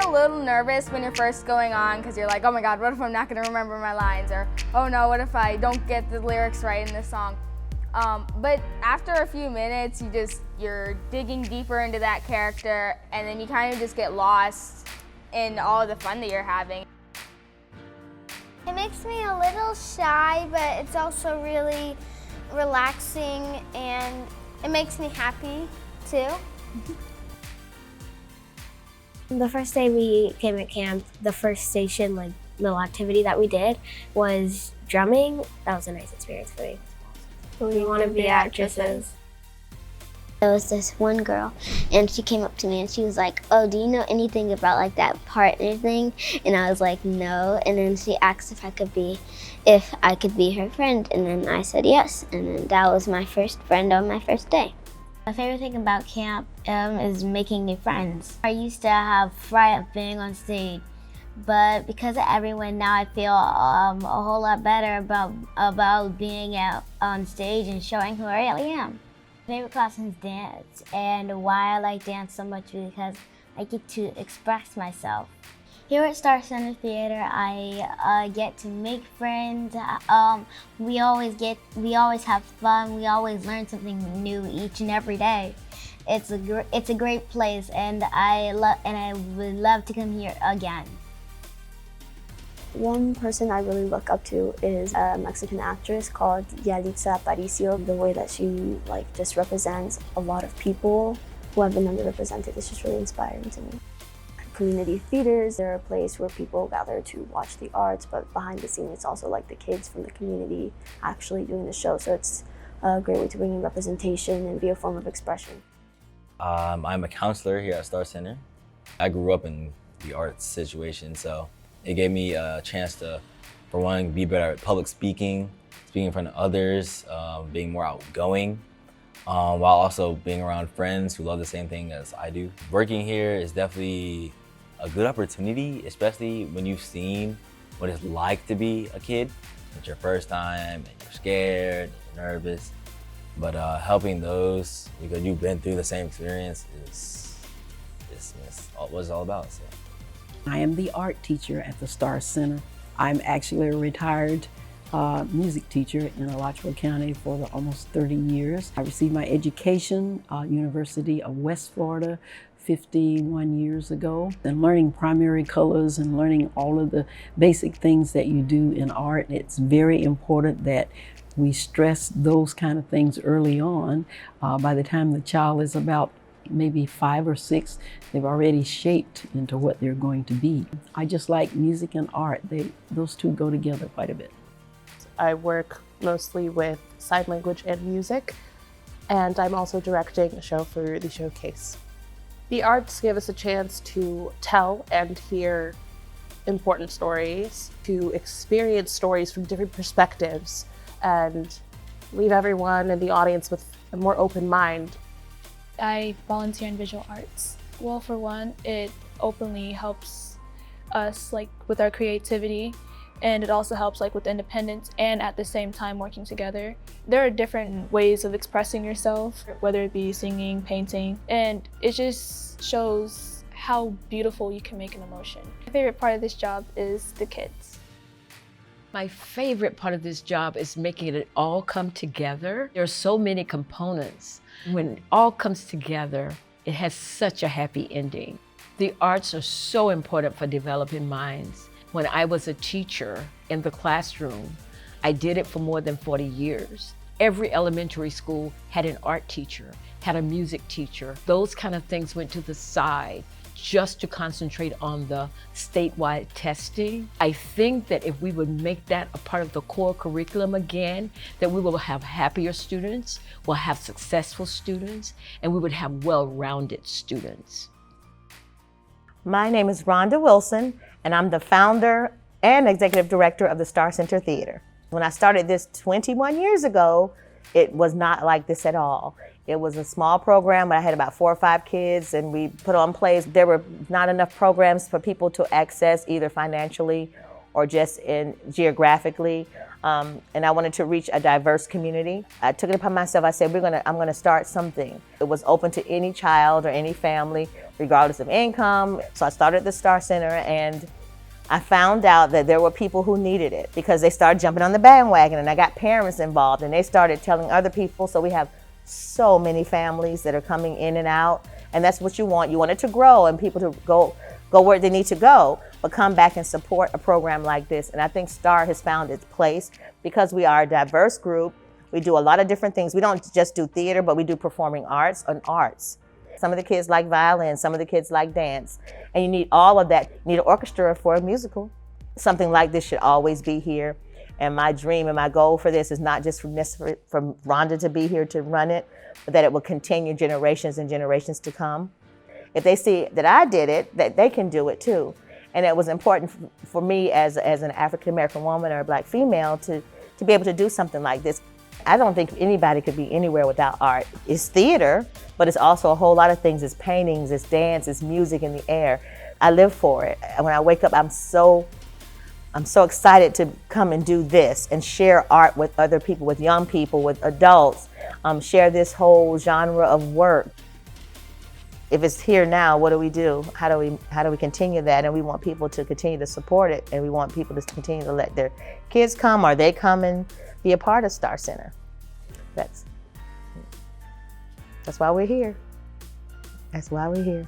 a little nervous when you're first going on because you're like, oh my God, what if I'm not going to remember my lines? Or, oh no, what if I don't get the lyrics right in this song? But after a few minutes, you're digging deeper into that character, and then you kind of just get lost in all of the fun that you're having. It makes me a little shy, but it's also really relaxing, and it makes me happy too. The first day we came at camp, the first station, like little activity that we did was drumming. That was a nice experience for me. We want to be actresses. There was this one girl, and she came up to me and she was like, oh, do you know anything about like that partner thing? And I was like, no. And then she asked if I could be her friend, and then I said yes. And then that was my first friend on my first day. My favorite thing about camp is making new friends. I used to have fright of being on stage, but because of everyone now I feel a whole lot better about being out on stage and showing who I really am. My favorite class is dance, and why I like dance so much is because I get to express myself. Here at Star Center Theater, I get to make friends. We always have fun. We always learn something new each and every day. It's a great place, and I would love to come here again. One person I really look up to is a Mexican actress called Yalitza Aparicio. The way that she just represents a lot of people who have been underrepresented is just really inspiring to me. Community theaters, they're a place where people gather to watch the arts, but behind the scenes it's also like the kids from the community actually doing the show. So it's a great way to bring in representation and be a form of expression. I'm a counselor here at Star Center. I grew up in the arts situation, so it gave me a chance to, for one, be better at public speaking in front of others, being more outgoing, while also being around friends who love the same thing as I do. Working here is definitely a good opportunity, especially when you've seen what it's like to be a kid. It's your first time and you're scared, you're nervous, but helping those, because you've been through the same experience, is what it's all about. So. I am the art teacher at the Star Center. I'm actually a retired music teacher in Alachua County for almost 30 years. I received my education at University of West Florida 51 years ago. And learning primary colors and learning all of the basic things that you do in art, it's very important that we stress those kind of things early on. By the time the child is about maybe 5 or 6, they've already shaped into what they're going to be. I just like music and art. Those two go together quite a bit. I work mostly with sign language and music, and I'm also directing a show for the Showcase. The arts give us a chance to tell and hear important stories, to experience stories from different perspectives, and leave everyone in the audience with a more open mind. I volunteer in visual arts. Well, for one, it openly helps us with our creativity, and it also helps with independence and at the same time working together. There are different ways of expressing yourself, whether it be singing, painting, and it just shows how beautiful you can make an emotion. My favorite part of this job is the kids. My favorite part of this job is making it all come together. There are so many components. When it all comes together, it has such a happy ending. The arts are so important for developing minds. When I was a teacher in the classroom, I did it for more than 40 years. Every elementary school had an art teacher, had a music teacher. Those kind of things went to the side just to concentrate on the statewide testing. I think that if we would make that a part of the core curriculum again, that we will have happier students, we'll have successful students, and we would have well-rounded students. My name is Rhonda Wilson, and I'm the founder and executive director of the Star Center Theater. When I started this 21 years ago, it was not like this at all. It was a small program, but I had about 4 or 5 kids, and we put on plays. There were not enough programs for people to access either financially or just in geographically. And I wanted to reach a diverse community. I took it upon myself. I said, I'm gonna start something. It was open to any child or any family, regardless of income. So I started the Star Center, and I found out that there were people who needed it because they started jumping on the bandwagon, and I got parents involved, and they started telling other people. So we have so many families that are coming in and out, and that's what you want. You want it to grow and people to go where they need to go, but come back and support a program like this. And I think STAR has found its place because we are a diverse group. We do a lot of different things. We don't just do theater, but we do performing arts and arts. Some of the kids like violin, some of the kids like dance, and you need all of that. You need an orchestra for a musical. Something like this should always be here. And my dream and my goal for this is not just from Rhonda to be here to run it, but that it will continue generations and generations to come. If they see that I did it, that they can do it too. And it was important for me as an African-American woman or a Black female to be able to do something like this. I don't think anybody could be anywhere without art. It's theater, but it's also a whole lot of things. It's paintings, it's dance, it's music in the air. I live for it. And when I wake up, I'm so excited to come and do this and share art with other people, with young people, with adults, share this whole genre of work. If it's here now, what do we do? How do we continue that? And we want people to continue to support it, and we want people to continue to let their kids come, or they come and be a part of Star Center. That's why we're here. That's why we're here.